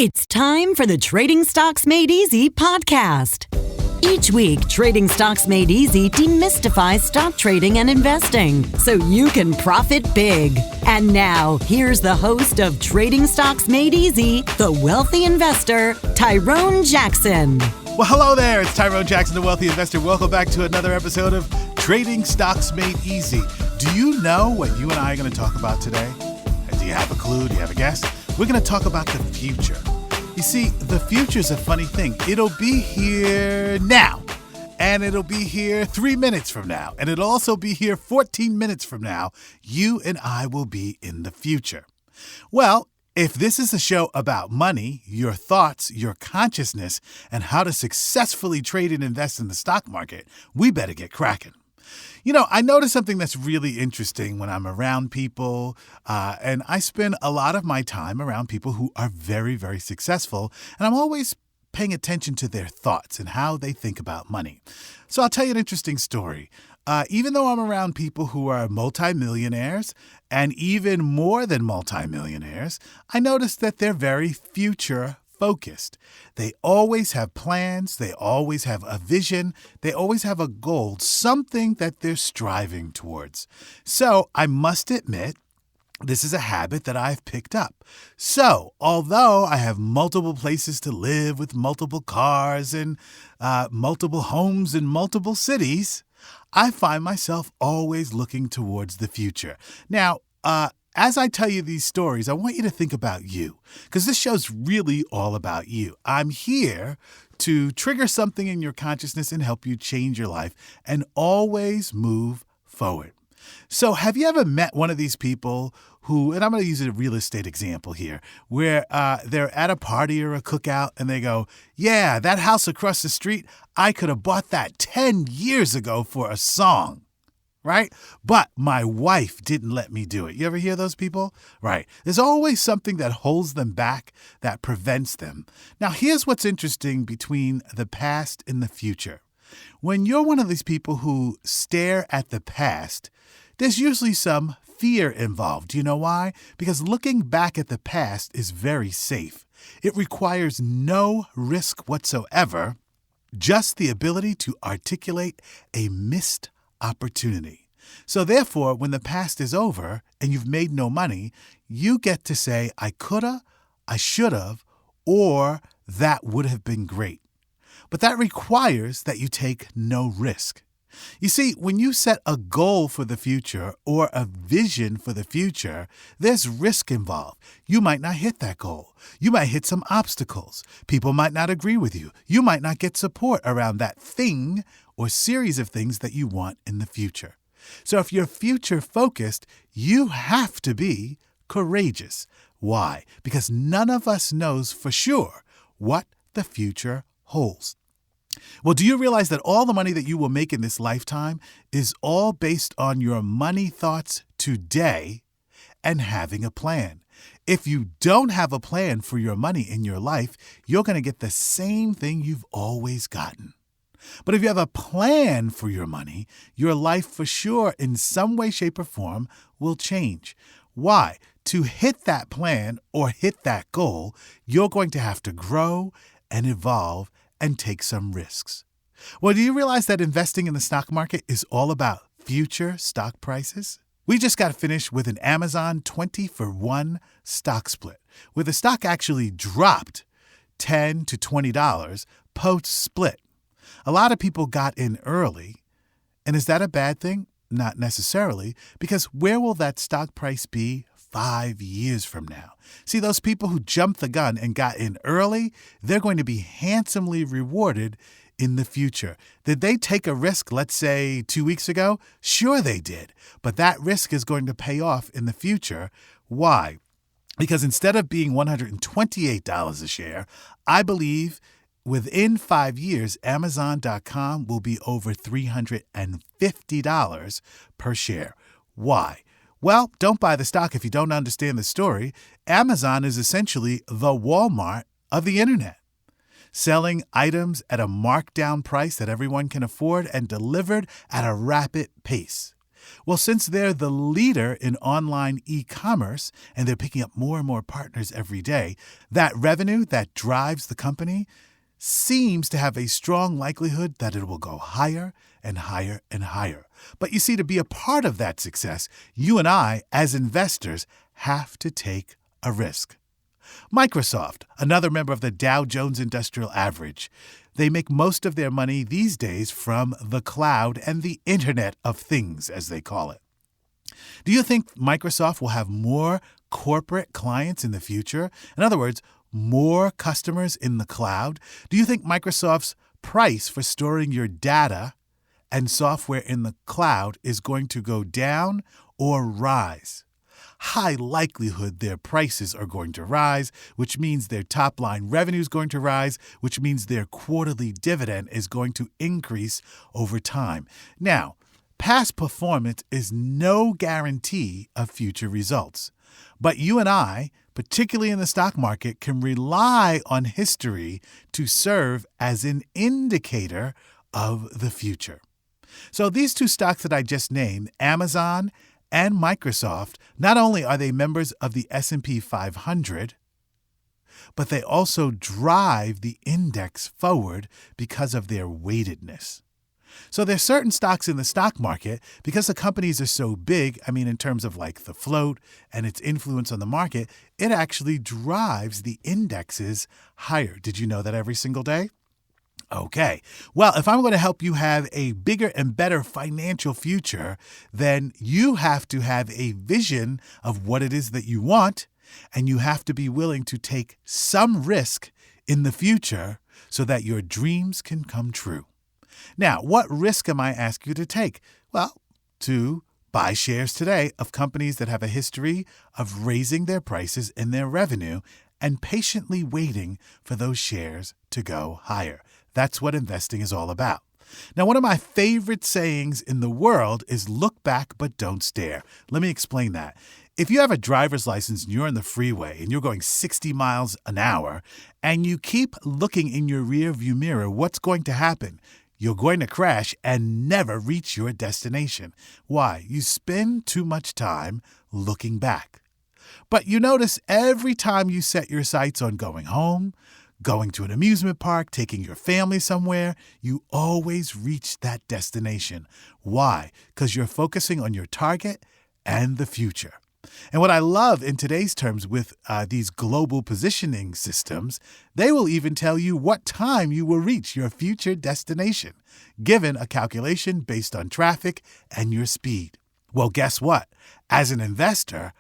It's time for the Trading Stocks Made Easy podcast. Each week, Trading Stocks Made Easy demystifies stock trading and investing so you can profit big. And now, here's the host of Trading Stocks Made Easy, the wealthy investor, Tyrone Jackson. Well, hello there. It's Tyrone Jackson, the wealthy investor. Welcome back to another episode of Trading Stocks Made Easy. Do you know what you and I are going to talk about today? Do you have a clue? Do you have a guess? We're going to talk about the future. You see, the future's a funny thing. It'll be here now, and it'll be here 3 minutes from now, and it'll also be here 14 minutes from now. You and I will be in the future. Well, if this is a show about money, your thoughts, your consciousness, and how to successfully trade and invest in the stock market, we better get cracking. You know, I notice something that's really interesting when I'm around people, and I spend a lot of my time around people who are very, very successful, and I'm always paying attention to their thoughts and how they think about money. So I'll tell you an interesting story. Even though I'm around people who are multimillionaires and even more than multimillionaires, I notice that they're very future focused. They always have plans. They always have a vision. They always have a goal, something that they're striving towards. So I must admit, this is a habit that I've picked up. So although I have multiple places to live with multiple cars and multiple homes in multiple cities, I find myself always looking towards the future. Now, as I tell you these stories, I want you to think about you, because this show's really all about you. I'm here to trigger something in your consciousness and help you change your life and always move forward. So have you ever met one of these people who, and I'm going to use a real estate example here, where they're at a party or a cookout and they go, yeah, that house across the street, I could have bought that 10 years ago for a song. Right? But my wife didn't let me do it. You ever hear those people? Right. There's always something that holds them back, that prevents them. Now, here's what's interesting between the past and the future. When you're one of these people who stare at the past, there's usually some fear involved. Do you know why? Because looking back at the past is very safe. It requires no risk whatsoever, just the ability to articulate a missed opportunity. So therefore, when the past is over and you've made no money, you get to say, I coulda, I shoulda, or that would have been great. But that requires that you take no risk. You see, when you set a goal for the future or a vision for the future, there's risk involved. You might not hit that goal. You might hit some obstacles. People might not agree with you. You might not get support around that thing or series of things that you want in the future. So if you're future focused, you have to be courageous. Why? Because none of us knows for sure what the future holds. Well, do you realize that all the money that you will make in this lifetime is all based on your money thoughts today and having a plan? If you don't have a plan for your money in your life, you're going to get the same thing you've always gotten. But if you have a plan for your money, your life for sure in some way, shape, or form will change. Why? To hit that plan or hit that goal, you're going to have to grow and evolve and take some risks. Well, do you realize that investing in the stock market is all about future stock prices? We just got finished with an Amazon 20-for-1 stock split, where the stock actually dropped $10 to $20 post-split. A lot of people got in early. And is that a bad thing? Not necessarily, because where will that stock price be 5 years from now? See, those people who jumped the gun and got in early, they're going to be handsomely rewarded in the future. Did they take a risk, let's say 2 weeks ago? Sure they did. But that risk is going to pay off in the future. Why? Because instead of being $128 a share, I believe within 5 years, Amazon.com will be over $350 per share. Why? Well, don't buy the stock if you don't understand the story. Amazon is essentially the Walmart of the internet, selling items at a marked down price that everyone can afford and delivered at a rapid pace. Well, since they're the leader in online e-commerce and they're picking up more and more partners every day, that revenue that drives the company seems to have a strong likelihood that it will go higher and higher and higher. But you see, to be a part of that success, you and I, as investors, have to take a risk. Microsoft, another member of the Dow Jones Industrial Average, they make most of their money these days from the cloud and the Internet of Things, as they call it. Do you think Microsoft will have more corporate clients in the future? In other words, more customers in the cloud? Do you think Microsoft's price for storing your data and software in the cloud is going to go down or rise? High likelihood their prices are going to rise, which means their top line revenue is going to rise, which means their quarterly dividend is going to increase over time. Now, past performance is no guarantee of future results. But you and I, particularly in the stock market, can rely on history to serve as an indicator of the future. So these two stocks that I just named, Amazon and Microsoft, not only are they members of the S&P 500, but they also drive the index forward because of their weightedness. So there's certain stocks in the stock market, because the companies are so big, in terms of like the float and its influence on the market, it actually drives the indexes higher. Did you know that every single day? Okay. Well, if I'm going to help you have a bigger and better financial future, then you have to have a vision of what it is that you want, and you have to be willing to take some risk in the future so that your dreams can come true. Now, what risk am I asking you to take? Well, to buy shares today of companies that have a history of raising their prices and their revenue and patiently waiting for those shares to go higher. That's what investing is all about. Now, one of my favorite sayings in the world is look back but don't stare. Let me explain that. If you have a driver's license and you're on the freeway and you're going 60 miles an hour and you keep looking in your rearview mirror, what's going to happen? You're going to crash and never reach your destination. Why? You spend too much time looking back. But you notice every time you set your sights on going home, going to an amusement park, taking your family somewhere, you always reach that destination. Why? Because you're focusing on your target and the future. And what I love in today's terms with these global positioning systems, they will even tell you what time you will reach your future destination, given a calculation based on traffic and your speed. Well, guess what? As an investor,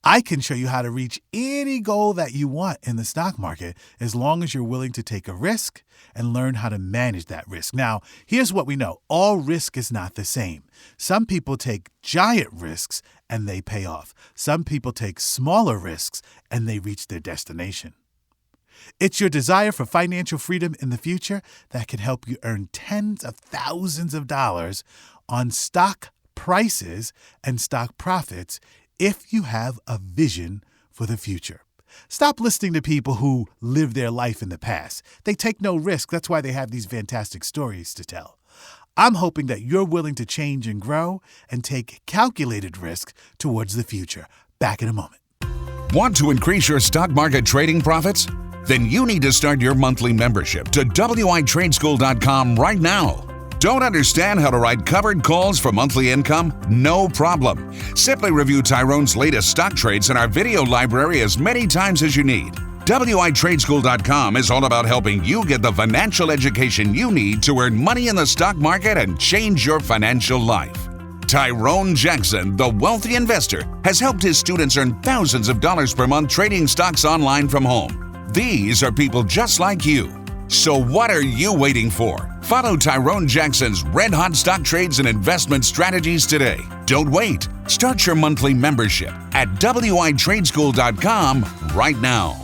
I can show you how to reach any goal that you want in the stock market as long as you're willing to take a risk and learn how to manage that risk. Now, here's what we know. All risk is not the same. Some people take giant risks and they pay off. Some people take smaller risks and they reach their destination. It's your desire for financial freedom in the future that can help you earn tens of thousands of dollars on stock prices and stock profits if you have a vision for the future. Stop listening to people who live their life in the past. They take no risk. That's why they have these fantastic stories to tell. I'm hoping that you're willing to change and grow and take calculated risk towards the future. Back in a moment. Want to increase your stock market trading profits? Then you need to start your monthly membership to WITradeschool.com right now. Don't understand how to write covered calls for monthly income? No problem. Simply review Tyrone's latest stock trades in our video library as many times as you need. WITradeschool.com is all about helping you get the financial education you need to earn money in the stock market and change your financial life. Tyrone Jackson, the wealthy investor, has helped his students earn thousands of dollars per month trading stocks online from home. These are people just like you. So what are you waiting for? Follow Tyrone Jackson's red-hot stock trades and investment strategies today. Don't wait. Start your monthly membership at WITradeschool.com right now.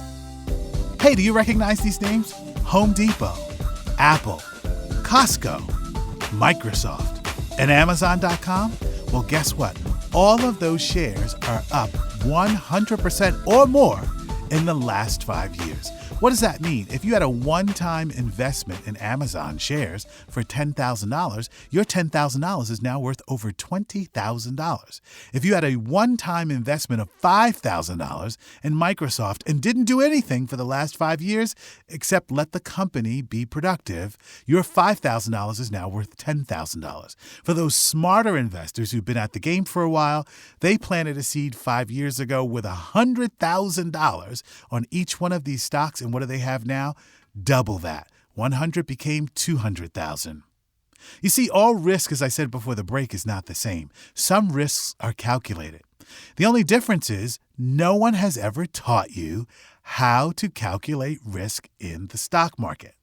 Hey, do you recognize these names? Home Depot, Apple, Costco, Microsoft, and Amazon.com? Well, guess what? All of those shares are up 100% or more in the last 5 years. What does that mean? If you had a one-time investment in Amazon shares for $10,000, your $10,000 is now worth over $20,000. If you had a one-time investment of $5,000 in Microsoft and didn't do anything for the last 5 years except let the company be productive, your $5,000 is now worth $10,000. For those smarter investors who've been at the game for a while, they planted a seed 5 years ago with $100,000 on each one of these stocks, and what do they have now? Double that. 100 became 200,000. You see, all risk, as I said before the break, is not the same. Some risks are calculated. The only difference is no one has ever taught you how to calculate risk in the stock market.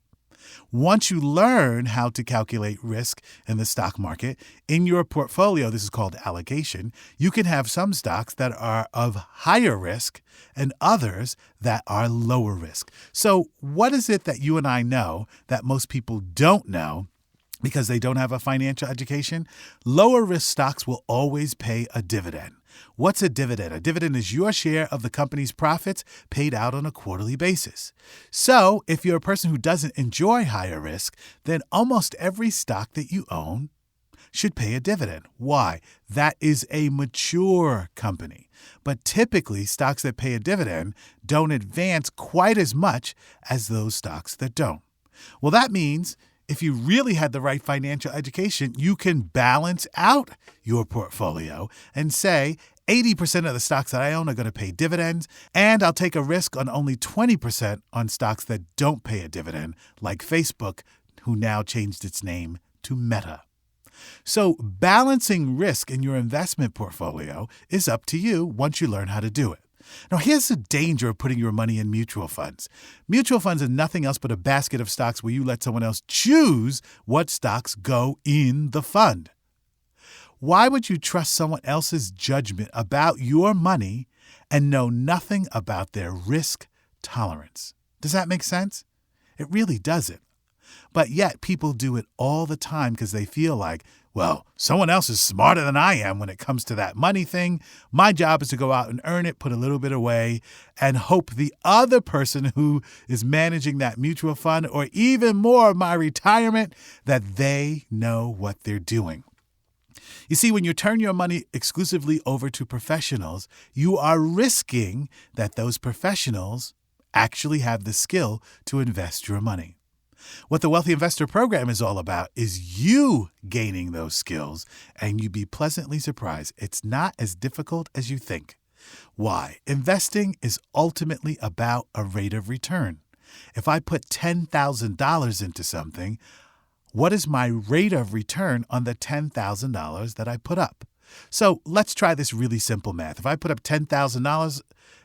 Once you learn how to calculate risk in the stock market, in your portfolio, this is called allocation, you can have some stocks that are of higher risk and others that are lower risk. So what is it that you and I know that most people don't know because they don't have a financial education? Lower risk stocks will always pay a dividend. What's a dividend? A dividend is your share of the company's profits paid out on a quarterly basis. So if you're a person who doesn't enjoy higher risk, then almost every stock that you own should pay a dividend. Why? That is a mature company. But typically, stocks that pay a dividend don't advance quite as much as those stocks that don't. Well, that means if you really had the right financial education, you can balance out your portfolio and say 80% of the stocks that I own are going to pay dividends, and I'll take a risk on only 20% on stocks that don't pay a dividend, like Facebook, who now changed its name to Meta. So balancing risk in your investment portfolio is up to you once you learn how to do it. Now, here's the danger of putting your money in mutual funds. Mutual funds are nothing else but a basket of stocks where you let someone else choose what stocks go in the fund. Why would you trust someone else's judgment about your money and know nothing about their risk tolerance? Does that make sense? It really doesn't. But yet people do it all the time because they feel like, well, someone else is smarter than I am when it comes to that money thing. My job is to go out and earn it, put a little bit away, and hope the other person who is managing that mutual fund, or even more, my retirement, that they know what they're doing. You see, when you turn your money exclusively over to professionals, you are risking that those professionals actually have the skill to invest your money. What the Wealthy Investor Program is all about is you gaining those skills, and you'd be pleasantly surprised. It's not as difficult as you think. Why? Investing is ultimately about a rate of return. If I put $10,000 into something, what is my rate of return on the $10,000 that I put up? So let's try this really simple math. If I put up $10,000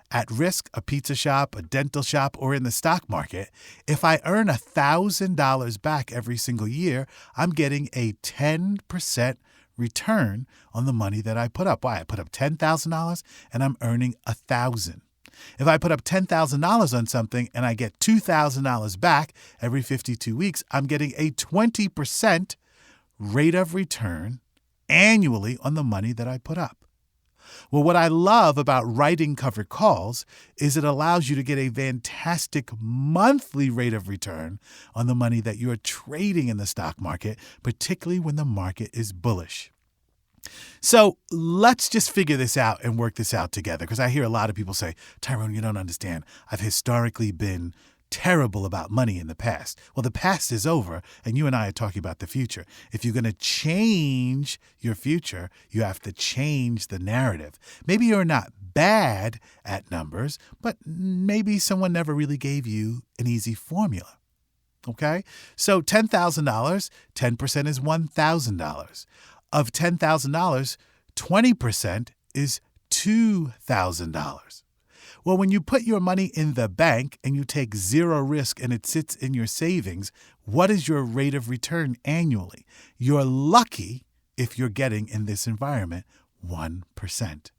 at risk, a pizza shop, a dental shop, or in the stock market, if I earn $1,000 back every single year, I'm getting a 10% return on the money that I put up. Why? I put up $10,000 and I'm earning $1,000. If I put up $10,000 on something and I get $2,000 back every 52 weeks, I'm getting a 20% rate of return annually on the money that I put up. Well, what I love about writing covered calls is it allows you to get a fantastic monthly rate of return on the money that you're trading in the stock market, particularly when the market is bullish. So let's just figure this out and work this out together, because I hear a lot of people say, Tyrone, you don't understand. I've historically been terrible about money in the past. Well, the past is over, and you and I are talking about the future. If you're going to change your future, you have to change the narrative. Maybe you're not bad at numbers, but maybe someone never really gave you an easy formula. Okay? So $10,000, 10% is $1,000. Of $10,000, 20% is $2,000. Well, when you put your money in the bank and you take zero risk and it sits in your savings, what is your rate of return annually? You're lucky if you're getting, in this environment, 1%.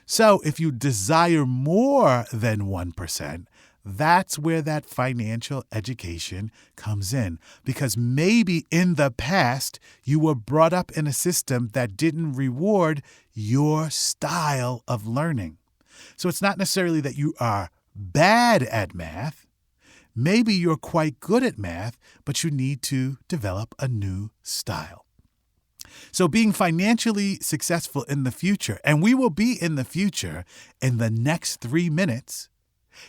So if you desire more than 1%, that's where that financial education comes in. Because maybe in the past, you were brought up in a system that didn't reward your style of learning. So it's not necessarily that you are bad at math. Maybe you're quite good at math, but you need to develop a new style. So being financially successful in the future, and we will be in the future in the next 3 minutes,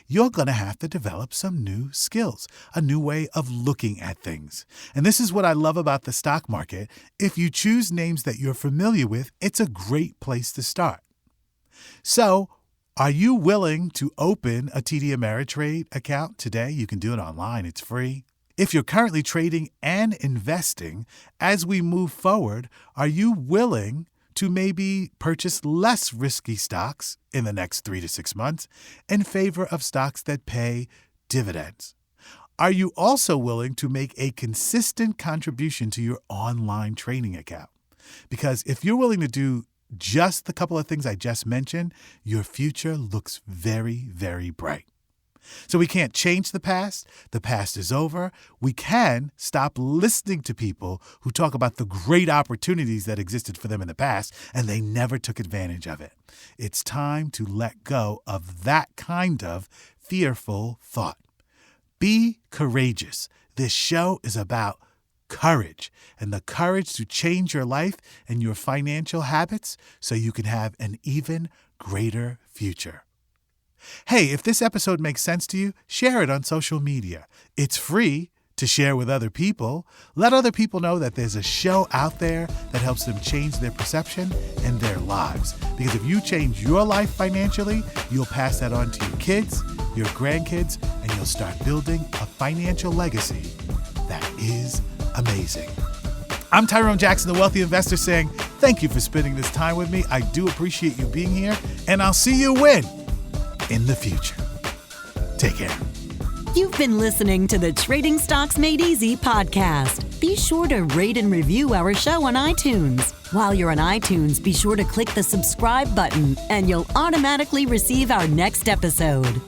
you're going to have to develop some new skills, a new way of looking at things. And this is what I love about the stock market. If you choose names that you're familiar with, it's a great place to start. So, are you willing to open a TD Ameritrade account today? You can do it online. It's free. If you're currently trading and investing, as we move forward, are you willing to maybe purchase less risky stocks in the next 3 to 6 months in favor of stocks that pay dividends? Are you also willing to make a consistent contribution to your online trading account? Because if you're willing to do just the couple of things I just mentioned, your future looks very, very bright. So we can't change the past. The past is over. We can stop listening to people who talk about the great opportunities that existed for them in the past and they never took advantage of it. It's time to let go of that kind of fearful thought. Be courageous. This show is about courage and the courage to change your life and your financial habits so you can have an even greater future. Hey, if this episode makes sense to you, share it on social media. It's free to share with other people. Let other people know that there's a show out there that helps them change their perception and their lives. Because if you change your life financially, you'll pass that on to your kids, your grandkids, and you'll start building a financial legacy that is amazing. I'm Tyrone Jackson, the Wealthy Investor, saying thank you for spending this time with me. I do appreciate you being here, and I'll see you in the future. Take care. You've been listening to the Trading Stocks Made Easy podcast. Be sure to rate and review our show on iTunes. While you're on iTunes, be sure to click the subscribe button and you'll automatically receive our next episode.